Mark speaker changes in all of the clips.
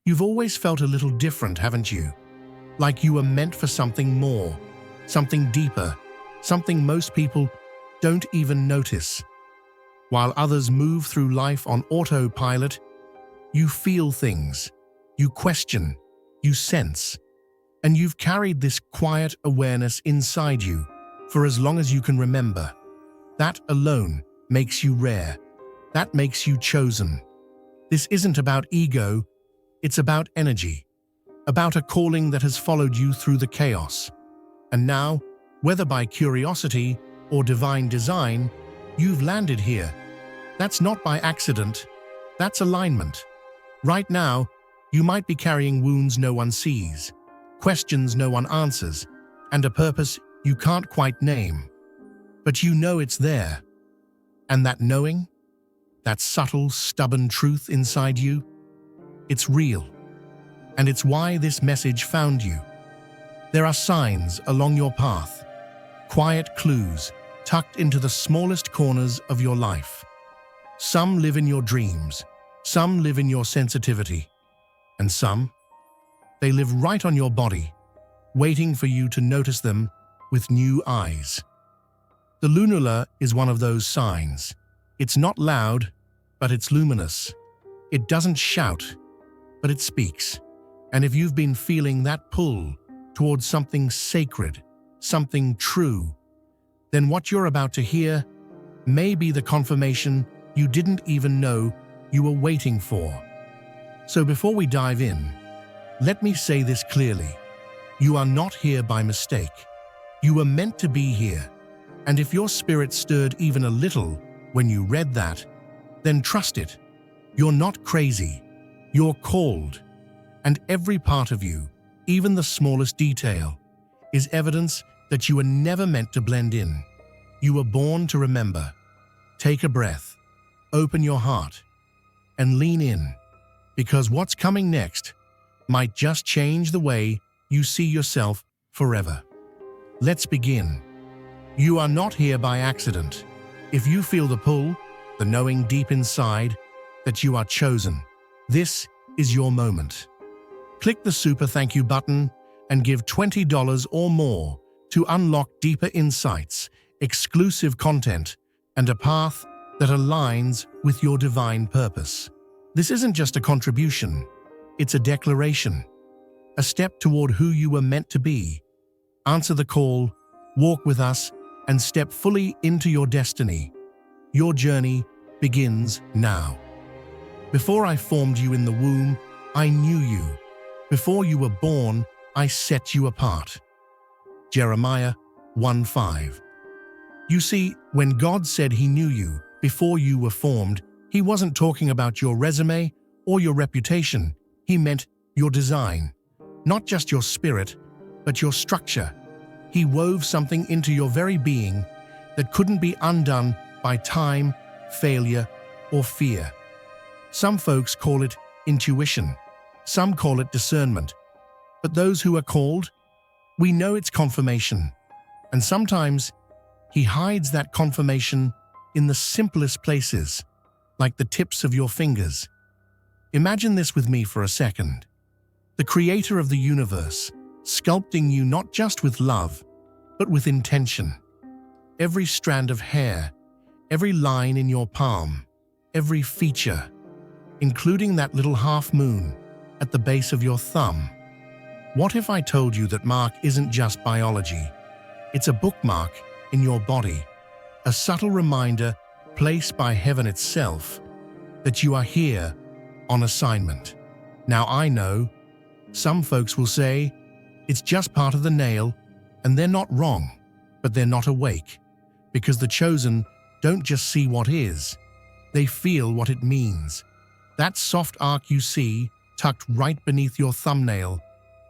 Speaker 1: You've always felt a little different, haven't you? Like you were meant for something more, something deeper, something most people don't even notice. While others move through life on autopilot, you feel things, you question, you sense, and you've carried this quiet awareness inside you for as long as you can remember. That alone makes you rare. That makes you chosen. This isn't about ego, it's about energy, about a calling that has followed you through the chaos. And now, whether by curiosity or divine design, you've landed here. That's not by accident, that's alignment. Right now, you might be carrying wounds no one sees, questions no one answers, and a purpose you can't quite name. But you know it's there. And that knowing, that subtle, stubborn truth inside you, it's real. And it's why this message found you. There are signs along your path, quiet clues tucked into the smallest corners of your life. Some live in your dreams, some live in your sensitivity, and some, they live right on your body, waiting for you to notice them with new eyes. The lunar is one of those signs. It's not loud, but it's luminous. It doesn't shout, but it speaks. And if you've been feeling that pull towards something sacred, something true, then what you're about to hear may be the confirmation you didn't even know you were waiting for. So before we dive in, let me say this clearly. You are not here by mistake. You were meant to be here. And if your spirit stirred even a little when you read that, then trust it. You're not crazy. You're called. And every part of you, even the smallest detail, is evidence that you were never meant to blend in. You were born to remember. Take a breath, open your heart, and lean in, because what's coming next might just change the way you see yourself forever. Let's begin. You are not here by accident. If you feel the pull, the knowing deep inside that you are chosen, this is your moment. Click the super thank you button and give $20 or more to unlock deeper insights, exclusive content, and a path that aligns with your divine purpose. This isn't just a contribution, it's a declaration, a step toward who you were meant to be. Answer the call, walk with us, and step fully into your destiny. Your journey begins now. Before I formed you in the womb, I knew you. Before you were born, I set you apart. Jeremiah 1:5. You see, when God said He knew you before you were formed, He wasn't talking about your resume or your reputation. He meant your design. Not just your spirit, but your structure. He wove something into your very being that couldn't be undone by time, failure, or fear. Some folks call it intuition. Some call it discernment. But those who are called, we know it's confirmation. And sometimes He hides that confirmation in the simplest places, like the tips of your fingers. Imagine this with me for a second. The Creator of the universe, sculpting you not just with love, but with intention. Every strand of hair, every line in your palm, every feature, including that little half moon at the base of your thumb. What if I told you that mark isn't just biology? It's a bookmark in your body, a subtle reminder placed by heaven itself that you are here on assignment. Now I know, some folks will say, it's just part of the nail, and they're not wrong, but they're not awake, because the chosen don't just see what is, they feel what it means. That soft arc you see, tucked right beneath your thumbnail,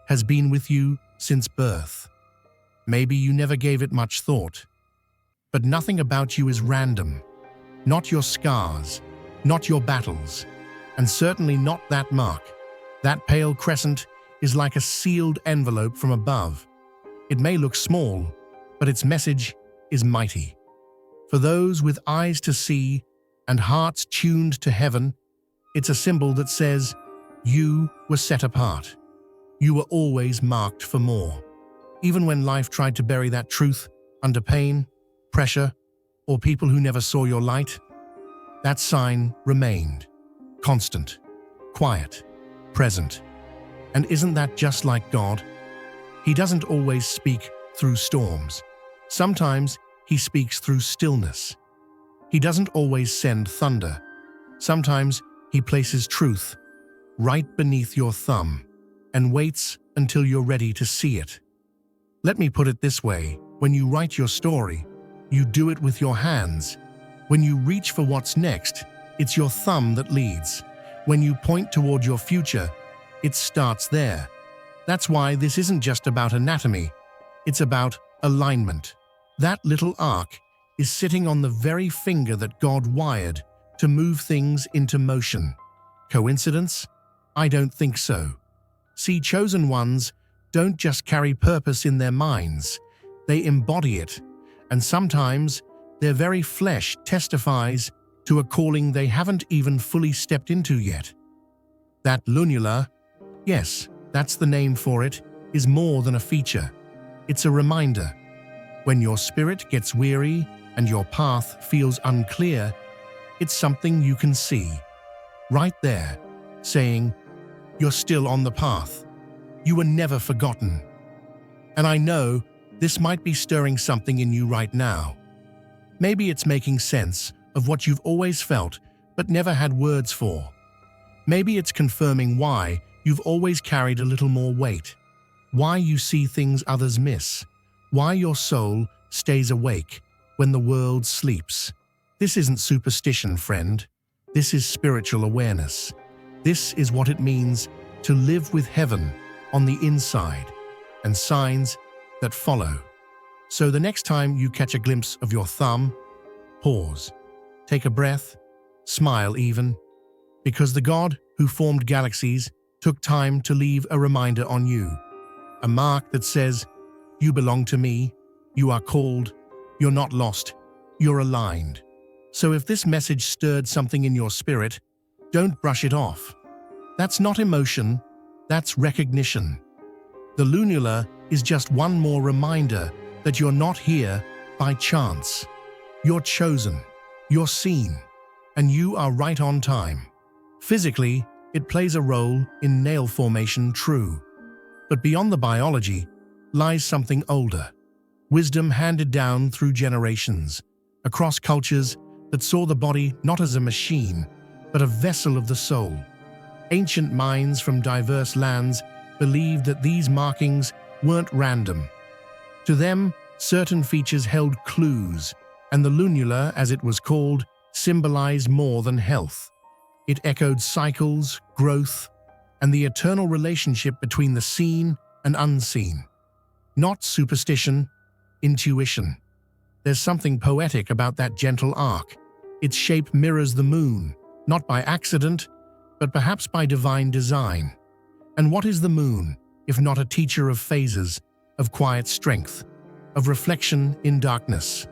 Speaker 1: has been with you since birth. Maybe you never gave it much thought, but nothing about you is random. Not your scars, not your battles, and certainly not that mark. That pale crescent is like a sealed envelope from above. It may look small, but its message is mighty. For those with eyes to see and hearts tuned to heaven, it's a symbol that says, You were set apart. You were always marked for more. Even when life tried to bury that truth under pain, pressure, or people who never saw your light, that sign remained. Constant, quiet, present. And isn't that just like God? He doesn't always speak through storms. Sometimes he speaks through stillness. He doesn't always send thunder. Sometimes he places truth right beneath your thumb and waits until you're ready to see it. Let me put it this way: when you write your story, you do it with your hands. When you reach for what's next, it's your thumb that leads. When you point toward your future, it starts there. That's why this isn't just about anatomy, it's about alignment. That little arc is sitting on the very finger that God wired to move things into motion. Coincidence? I don't think so. See, chosen ones don't just carry purpose in their minds, they embody it, and sometimes their very flesh testifies to a calling they haven't even fully stepped into yet. That lunar, yes, that's the name for it, is more than a feature. It's a reminder. When your spirit gets weary and your path feels unclear, it's something you can see, right there, saying, "You're still on the path. You were never forgotten." And I know this might be stirring something in you right now. Maybe it's making sense of what you've always felt but never had words for. Maybe it's confirming why you've always carried a little more weight, why you see things others miss, why your soul stays awake when the world sleeps. This isn't superstition, friend. This is spiritual awareness. This is what it means to live with heaven on the inside and signs that follow. So the next time you catch a glimpse of your thumb, pause, take a breath, smile even, because the God who formed galaxies took time to leave a reminder on you, a mark that says, "You belong to me, you are called, you're not lost, you're aligned." So if this message stirred something in your spirit, don't brush it off. That's not emotion, that's recognition. The lunar is just one more reminder that you're not here by chance. You're chosen, you're seen, and you are right on time. Physically, it plays a role in nail formation, true. But beyond the biology lies something older. Wisdom handed down through generations, across cultures that saw the body not as a machine, but a vessel of the soul. Ancient minds from diverse lands believed that these markings weren't random. To them, certain features held clues, and the lunar, as it was called, symbolized more than health. It echoed cycles, growth, and the eternal relationship between the seen and unseen. Not superstition, intuition. There's something poetic about that gentle arc. Its shape mirrors the moon, not by accident, but perhaps by divine design. And what is the moon, if not a teacher of phases, of quiet strength, of reflection in darkness?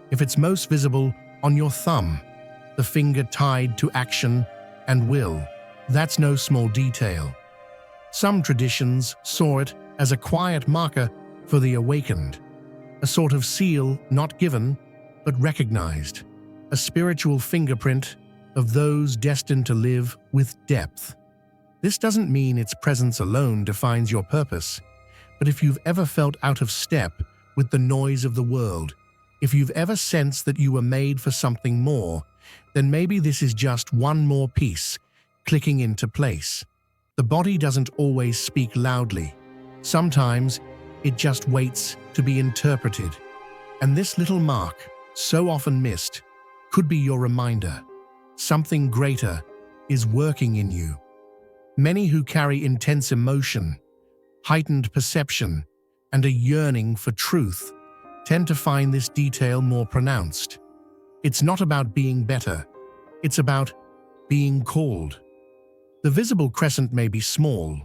Speaker 1: If it's most visible on your thumb, the finger tied to action and will, that's no small detail. Some traditions saw it as a quiet marker for the awakened, a sort of seal not given, but recognized, a spiritual fingerprint of those destined to live with depth. This doesn't mean its presence alone defines your purpose, but if you've ever felt out of step with the noise of the world, if you've ever sensed that you were made for something more, then maybe this is just one more piece clicking into place. The body doesn't always speak loudly. Sometimes it just waits to be interpreted. And this little mark, so often missed, could be your reminder. Something greater is working in you. Many who carry intense emotion, heightened perception, and a yearning for truth tend to find this detail more pronounced. It's not about being better, it's about being called. The visible crescent may be small,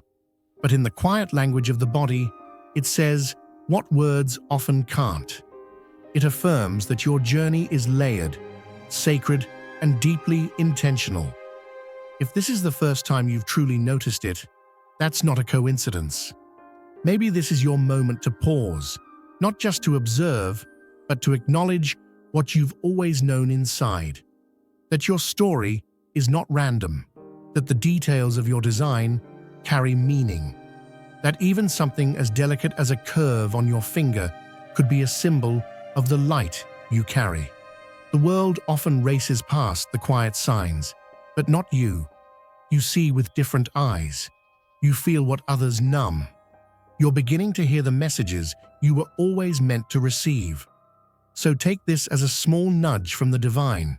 Speaker 1: but in the quiet language of the body, it says what words often can't. It affirms that your journey is layered, sacred, and deeply intentional. If this is the first time you've truly noticed it, that's not a coincidence. Maybe this is your moment to pause, not just to observe, but to acknowledge what you've always known inside. That your story is not random, that the details of your design carry meaning, that even something as delicate as a curve on your finger could be a symbol of the light you carry. The world often races past the quiet signs, but not you. You see with different eyes. You feel what others numb. You're beginning to hear the messages you were always meant to receive. So take this as a small nudge from the divine,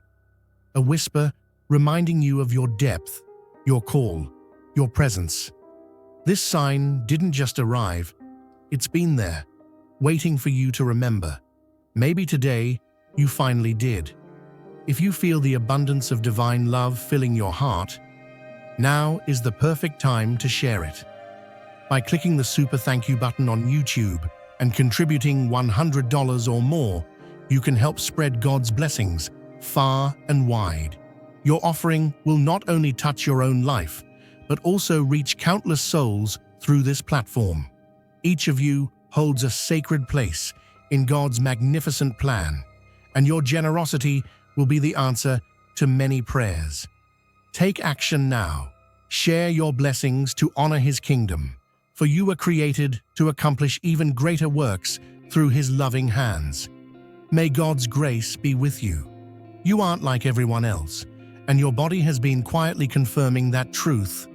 Speaker 1: a whisper reminding you of your depth, your call, your presence. This sign didn't just arrive, it's been there, waiting for you to remember. Maybe today you finally did. If you feel the abundance of divine love filling your heart, now is the perfect time to share it. By clicking the super thank you button on YouTube and contributing $100 or more, you can help spread God's blessings far and wide. Your offering will not only touch your own life, but also reach countless souls through this platform. Each of you holds a sacred place in God's magnificent plan, and your generosity will be the answer to many prayers. Take action now. Share your blessings to honor His kingdom, for you were created to accomplish even greater works through His loving hands. May God's grace be with you. You aren't like everyone else, and your body has been quietly confirming that truth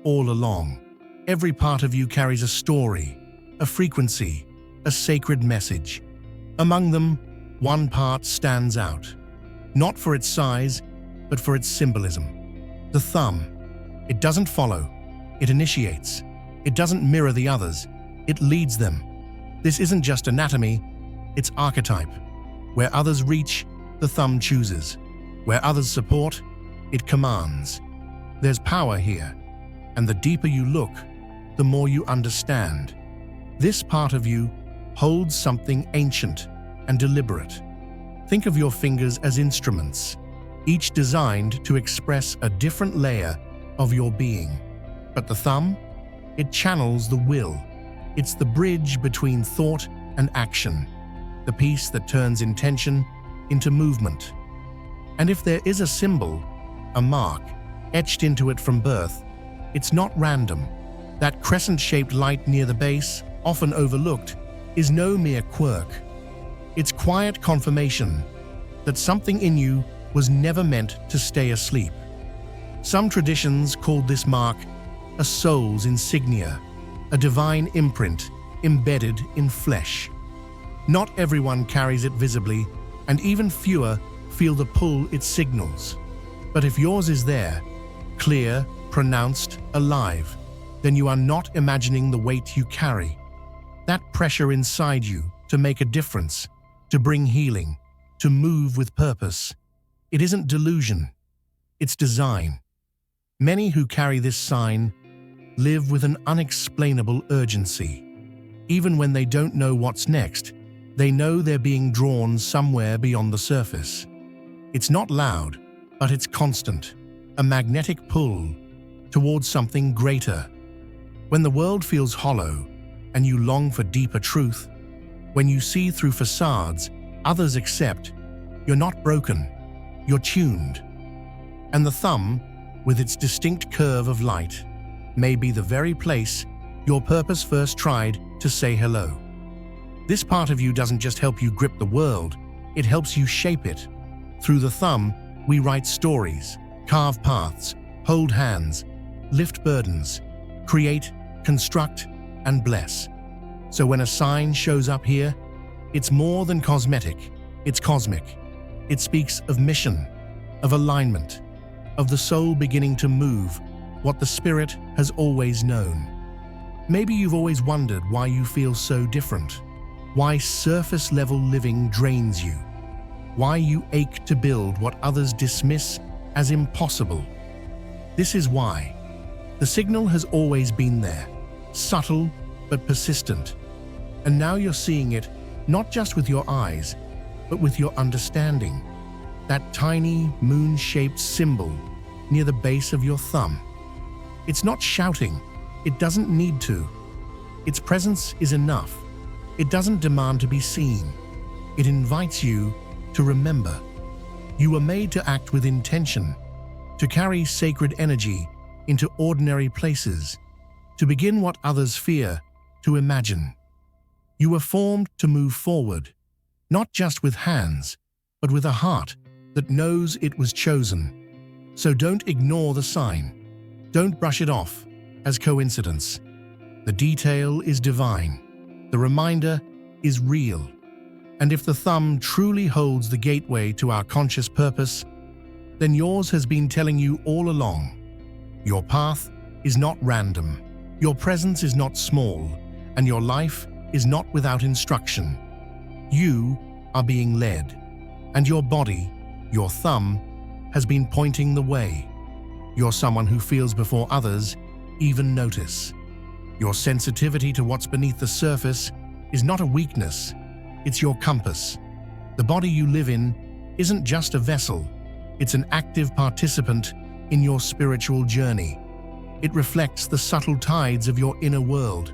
Speaker 1: all along. Every part of you carries a story, a frequency, a sacred message. Among them, one part stands out, not for its size, but for its symbolism. The thumb. It doesn't follow, it initiates. It doesn't mirror the others, it leads them. This isn't just anatomy, it's archetype. Where others reach, the thumb chooses. Where others support, it commands. There's power here, and the deeper you look, the more you understand. This part of you holds something ancient and deliberate. Think of your fingers as instruments, each designed to express a different layer of your being. But the thumb? It channels the will. It's the bridge between thought and action, the piece that turns intention into movement. And if there is a symbol, a mark, etched into it from birth, it's not random. That crescent-shaped light near the base, often overlooked, is no mere quirk. It's quiet confirmation that something in you was never meant to stay asleep. Some traditions called this mark a soul's insignia, a divine imprint embedded in flesh. Not everyone carries it visibly, and even fewer feel the pull it signals. But if yours is there, clear, pronounced, alive, then you are not imagining the weight you carry. That pressure inside you to make a difference, to bring healing, to move with purpose. It isn't delusion, it's design. Many who carry this sign live with an unexplainable urgency. Even when they don't know what's next, they know they're being drawn somewhere beyond the surface. It's not loud, but it's constant, a magnetic pull towards something greater. When the world feels hollow and you long for deeper truth, when you see through facades others accept, you're not broken, you're tuned. And the thumb, with its distinct curve of light, may be the very place your purpose first tried to say hello. This part of you doesn't just help you grip the world, it helps you shape it. Through the thumb, we write stories, carve paths, hold hands, lift burdens, create, construct, and bless. So when a sign shows up here, it's more than cosmetic, it's cosmic. It speaks of mission, of alignment, of the soul beginning to move what the spirit has always known. Maybe you've always wondered why you feel so different, why surface-level living drains you, why you ache to build what others dismiss as impossible. This is why. The signal has always been there, subtle but persistent. And now you're seeing it not just with your eyes, but with your understanding. That tiny moon-shaped symbol, near the base of your thumb. It's not shouting. It doesn't need to. Its presence is enough. It doesn't demand to be seen. It invites you to remember. You were made to act with intention, to carry sacred energy into ordinary places, to begin what others fear to imagine. You were formed to move forward, not just with hands, but with a heart that knows it was chosen. So don't ignore the sign. Don't brush it off as coincidence. The detail is divine. The reminder is real. And if the thumb truly holds the gateway to our conscious purpose, then yours has been telling you all along. Your path is not random. Your presence is not small, and your life is not without instruction. You are being led, and your body, your thumb, has been pointing the way. You're someone who feels before others even notice. Your sensitivity to what's beneath the surface is not a weakness, it's your compass. The body you live in isn't just a vessel, it's an active participant in your spiritual journey. It reflects the subtle tides of your inner world,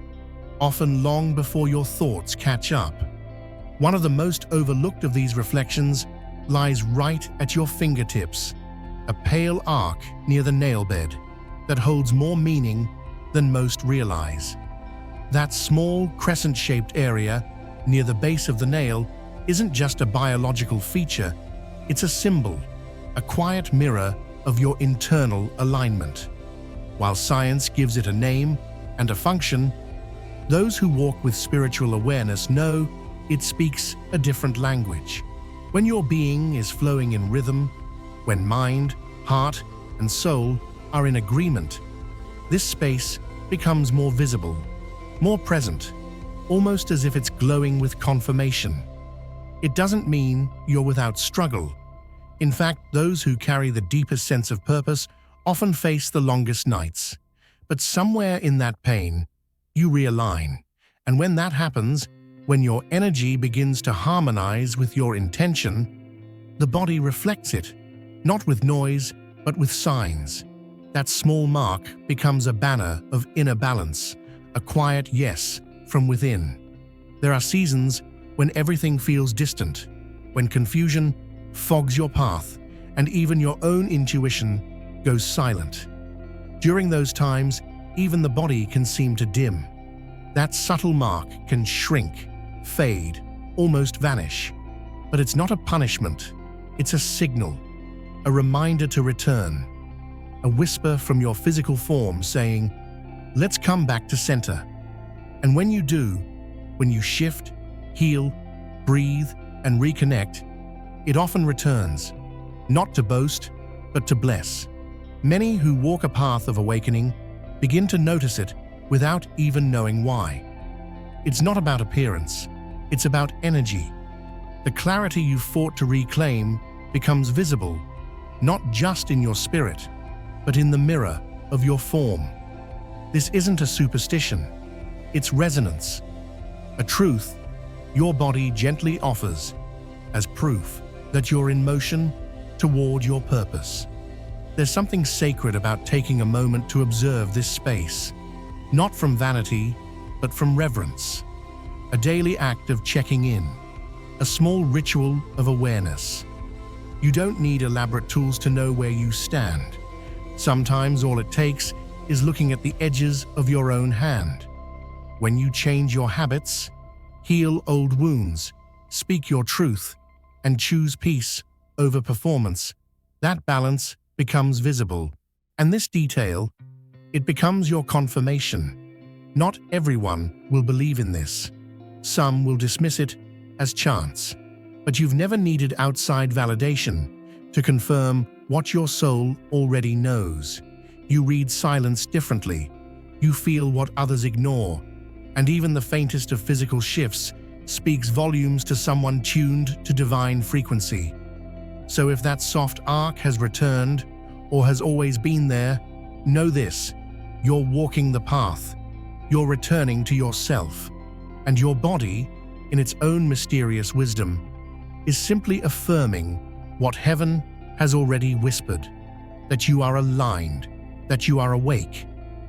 Speaker 1: often long before your thoughts catch up. One of the most overlooked of these reflections lies right at your fingertips, a pale arc near the nail bed that holds more meaning than most realize. That small crescent-shaped area near the base of the nail isn't just a biological feature, it's a symbol, a quiet mirror of your internal alignment. While science gives it a name and a function, those who walk with spiritual awareness know it speaks a different language. When your being is flowing in rhythm, when mind, heart, and soul are in agreement, this space becomes more visible, more present, almost as if it's glowing with confirmation. It doesn't mean you're without struggle. In fact, those who carry the deepest sense of purpose often face the longest nights. But somewhere in that pain, you realign. And when that happens, when your energy begins to harmonize with your intention, the body reflects it, not with noise, but with signs. That small mark becomes a banner of inner balance, a quiet yes from within. There are seasons when everything feels distant, when confusion fogs your path, and even your own intuition goes silent. During those times, even the body can seem to dim. That subtle mark can shrink, fade, almost vanish. But it's not a punishment, it's a signal, a reminder to return, a whisper from your physical form saying, "Let's come back to center." And when you do, when you shift, heal, breathe, and reconnect, it often returns, not to boast, but to bless. Many who walk a path of awakening begin to notice it without even knowing why. It's not about appearance, it's about energy. The clarity you fought to reclaim becomes visible, not just in your spirit, but in the mirror of your form. This isn't a superstition, it's resonance, a truth your body gently offers as proof that you're in motion toward your purpose. There's something sacred about taking a moment to observe this space, not from vanity, but from reverence. A daily act of checking in, a small ritual of awareness. You don't need elaborate tools to know where you stand. Sometimes all it takes is looking at the edges of your own hand. When you change your habits, heal old wounds, speak your truth, and choose peace over performance, that balance becomes visible. And this detail, it becomes your confirmation. Not everyone will believe in this. Some will dismiss it as chance. But you've never needed outside validation to confirm what your soul already knows. You read silence differently. You feel what others ignore. And even the faintest of physical shifts speaks volumes to someone tuned to divine frequency. So if that soft arc has returned or has always been there, know this: you're walking the path. You're returning to yourself. And your body, in its own mysterious wisdom, is simply affirming what heaven has already whispered. that you are aligned, that you are awake,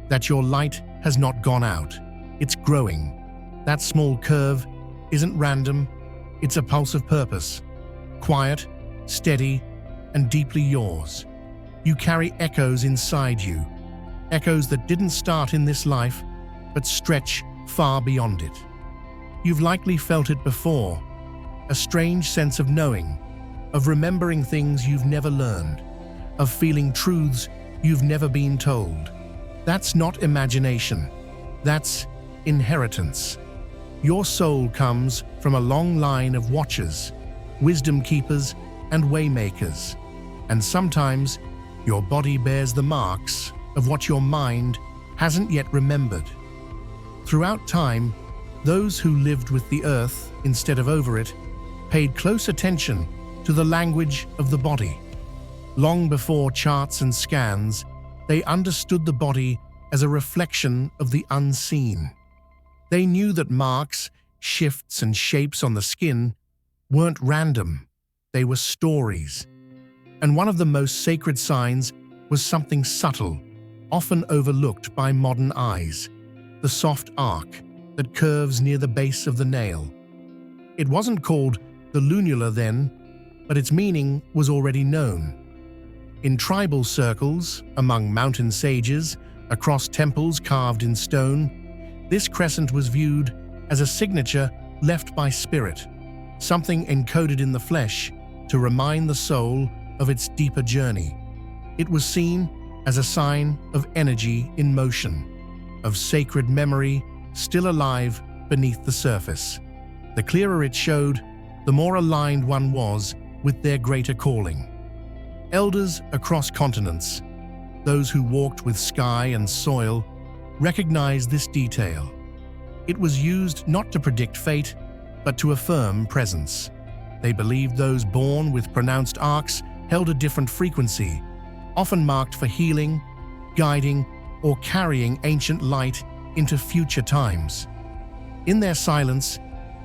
Speaker 1: that your light has not gone out. It's growing. That small curve isn't random, it's a pulse of purpose. Quiet, steady, and deeply yours. You carry echoes inside you, echoes that didn't start in this life, but stretch far beyond it. You've likely felt it before, a strange sense of knowing, of remembering things you've never learned, of feeling truths you've never been told. That's not imagination, that's inheritance. Your soul comes from a long line of watchers, wisdom keepers, and waymakers, and sometimes your body bears the marks of what your mind hasn't yet remembered. Throughout time, those who lived with the earth instead of over it paid close attention to the language of the body. Long before charts and scans, they understood the body as a reflection of the unseen. They knew that marks, shifts, and shapes on the skin weren't random, they were stories. And one of the most sacred signs was something subtle, often overlooked by modern eyes: the soft arc that curves near the base of the nail. It wasn't called the lunar then, but its meaning was already known. In tribal circles, among mountain sages, across temples carved in stone, this crescent was viewed as a signature left by spirit, something encoded in the flesh to remind the soul of its deeper journey. It was seen as a sign of energy in motion, of sacred memory still alive beneath the surface. The clearer it showed, the more aligned one was with their greater calling. Elders across continents, those who walked with sky and soil, recognized this detail. It was used not to predict fate, but to affirm presence. They believed those born with pronounced arcs held a different frequency, often marked for healing, guiding, or carrying ancient light into future times. In their silence,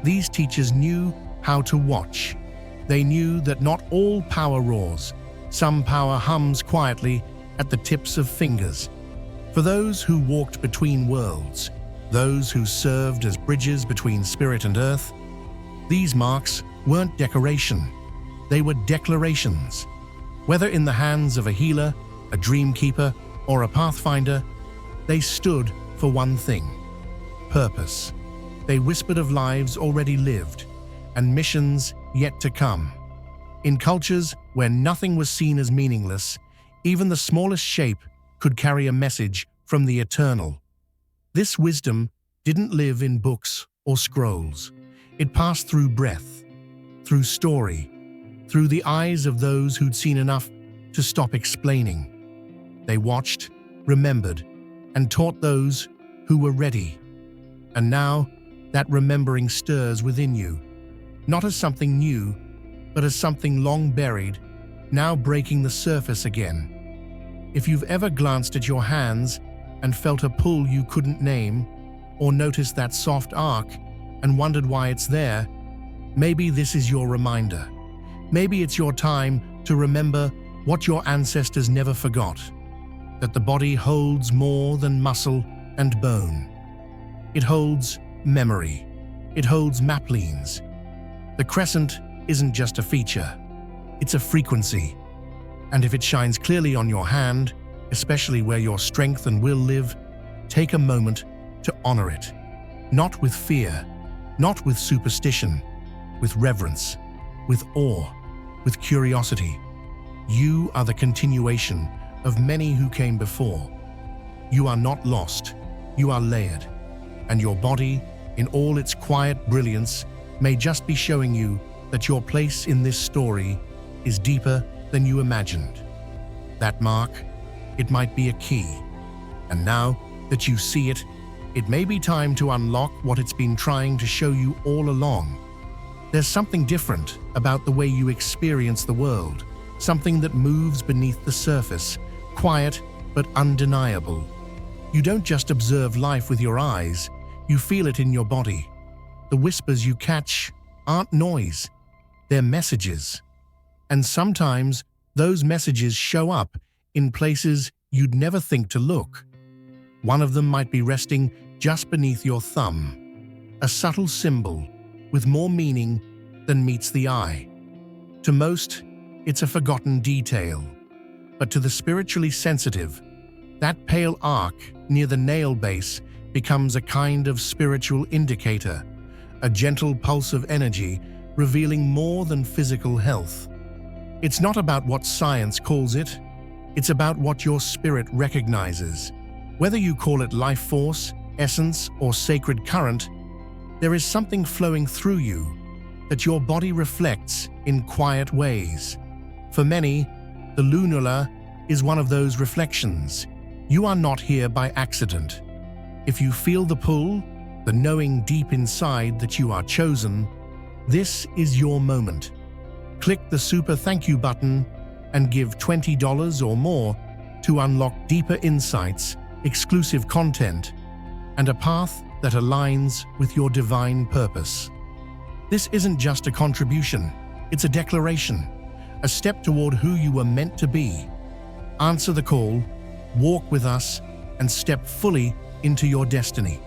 Speaker 1: these teachers knew how to watch. They knew that not all power roars. Some power hums quietly at the tips of fingers. For those who walked between worlds, those who served as bridges between spirit and earth, these marks weren't decoration, they were declarations. Whether in the hands of a healer, a dream keeper, or a pathfinder, they stood for one thing: purpose. They whispered of lives already lived and missions yet to come. In cultures where nothing was seen as meaningless, even the smallest shape could carry a message from the eternal. This wisdom didn't live in books or scrolls. It passed through breath, through story, through the eyes of those who'd seen enough to stop explaining. They watched, remembered, and taught those who were ready. And now, that remembering stirs within you, not as something new, but as something long buried, now breaking the surface again. If you've ever glanced at your hands and felt a pull you couldn't name, or noticed that soft arc and wondered why it's there, maybe this is your reminder. Maybe it's your time to remember what your ancestors never forgot, that the body holds more than muscle and bone. It holds memory. It holds maplines. The crescent isn't just a feature, it's a frequency. And if it shines clearly on your hand, especially where your strength and will live, take a moment to honor it. Not with fear, not with superstition, with reverence, with awe, with curiosity. You are the continuation of many who came before. You are not lost, you are layered, and your body, in all its quiet brilliance, may just be showing you that your place in this story is deeper than you imagined. That mark, it might be a key. And now that you see it, it may be time to unlock what it's been trying to show you all along. There's something different about the way you experience the world, something that moves beneath the surface, quiet but undeniable. You don't just observe life with your eyes, you feel it in your body. The whispers you catch aren't noise, they're messages. And sometimes those messages show up in places you'd never think to look. One of them might be resting just beneath your thumb, a subtle symbol with more meaning than meets the eye. To most, it's a forgotten detail, but to the spiritually sensitive, that pale arc near the nail base becomes a kind of spiritual indicator, a gentle pulse of energy revealing more than physical health. It's not about what science calls it, it's about what your spirit recognizes. Whether you call it life force, essence, or sacred current, there is something flowing through you that your body reflects in quiet ways. For many, the lunar is one of those reflections. You are not here by accident. If you feel the pull, the knowing deep inside that you are chosen, this is your moment. Click the super thank you button and give $20 or more to unlock deeper insights, exclusive content, and a path that aligns with your divine purpose. This isn't just a contribution, it's a declaration, a step toward who you were meant to be. Answer the call, walk with us, and step fully into your destiny.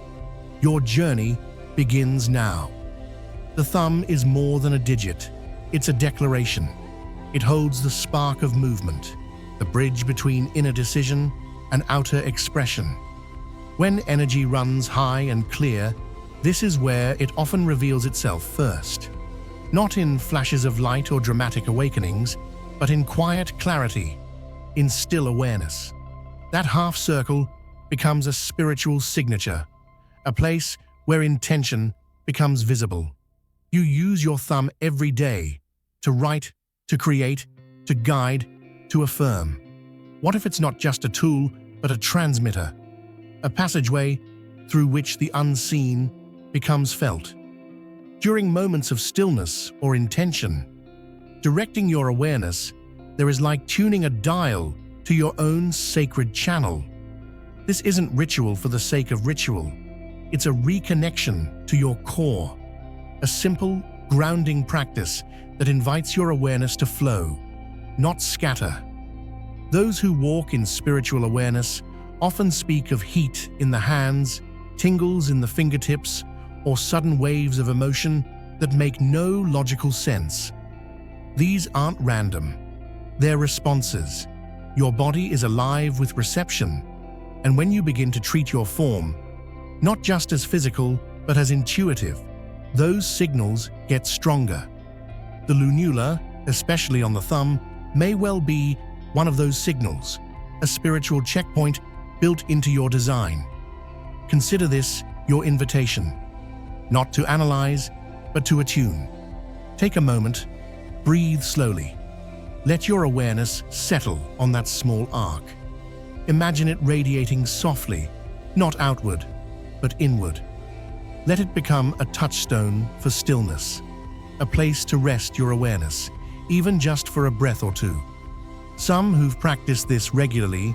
Speaker 1: Your journey begins now. The thumb is more than a digit, it's a declaration. It holds the spark of movement, the bridge between inner decision and outer expression. When energy runs high and clear, this is where it often reveals itself first. Not in flashes of light or dramatic awakenings, but in quiet clarity, in still awareness. That half circle becomes a spiritual signature, a place where intention becomes visible. You use your thumb every day to write, to create, to guide, to affirm. What if it's not just a tool, but a transmitter? A passageway through which the unseen becomes felt. During moments of stillness or intention, directing your awareness, there is like tuning a dial to your own sacred channel. This isn't ritual for the sake of ritual. It's a reconnection to your core, a simple, grounding practice that invites your awareness to flow, not scatter. Those who walk in spiritual awareness often speak of heat in the hands, tingles in the fingertips, or sudden waves of emotion that make no logical sense. These aren't random. They're responses. Your body is alive with reception, and when you begin to treat your form, not just as physical, but as intuitive, those signals get stronger. The lunula, especially on the thumb, may well be one of those signals, a spiritual checkpoint built into your design. Consider this your invitation, not to analyze, but to attune. Take a moment, breathe slowly. Let your awareness settle on that small arc. Imagine it radiating softly, not outward, but inward. Let it become a touchstone for stillness, a place to rest your awareness, even just for a breath or two. Some who've practiced this regularly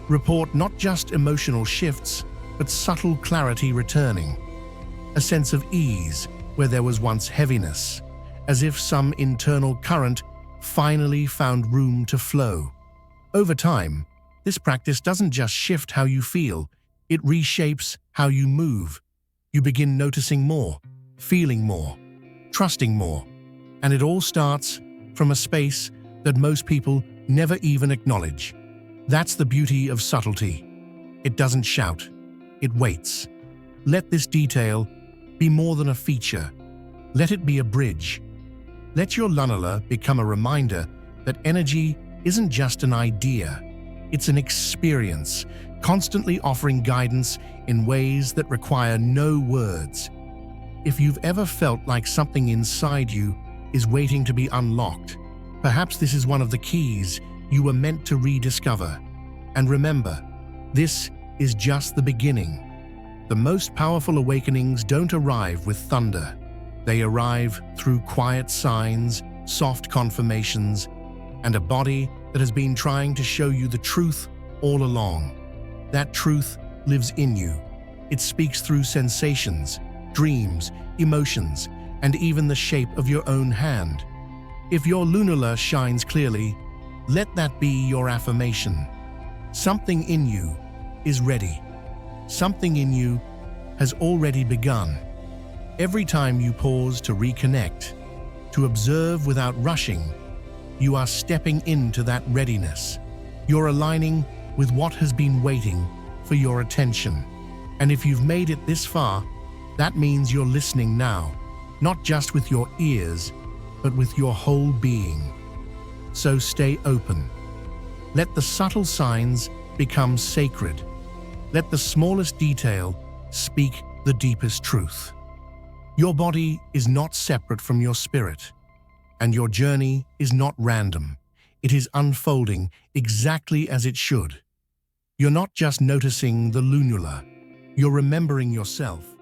Speaker 1: report not just emotional shifts, but subtle clarity returning. A sense of ease where there was once heaviness, as if some internal current finally found room to flow. Over time, this practice doesn't just shift how you feel, it reshapes how you move. You begin noticing more, feeling more, trusting more, and it all starts from a space that most people never even acknowledge. That's the beauty of subtlety. It doesn't shout, it waits. Let this detail be more than a feature. Let it be a bridge. Let your lunar become a reminder that energy isn't just an idea, it's an experience, constantly offering guidance in ways that require no words. If you've ever felt like something inside you is waiting to be unlocked, perhaps this is one of the keys you were meant to rediscover. And remember, this is just the beginning. The most powerful awakenings don't arrive with thunder. They arrive through quiet signs, soft confirmations, and a body that has been trying to show you the truth all along. That truth lives in you. It speaks through sensations, dreams, emotions, and even the shape of your own hand. If your lunar shines clearly, Let that be your affirmation. Something in you is ready. Something in you has already begun. Every time you pause to reconnect, to observe without rushing, you are stepping into that readiness. You're aligning with what has been waiting for your attention. And if you've made it this far, that means you're listening now, not just with your ears, but with your whole being. So stay open. Let the subtle signs become sacred. Let the smallest detail speak the deepest truth. Your body is not separate from your spirit, and your journey is not random. It is unfolding exactly as it should. You're not just noticing the lunar, you're remembering yourself.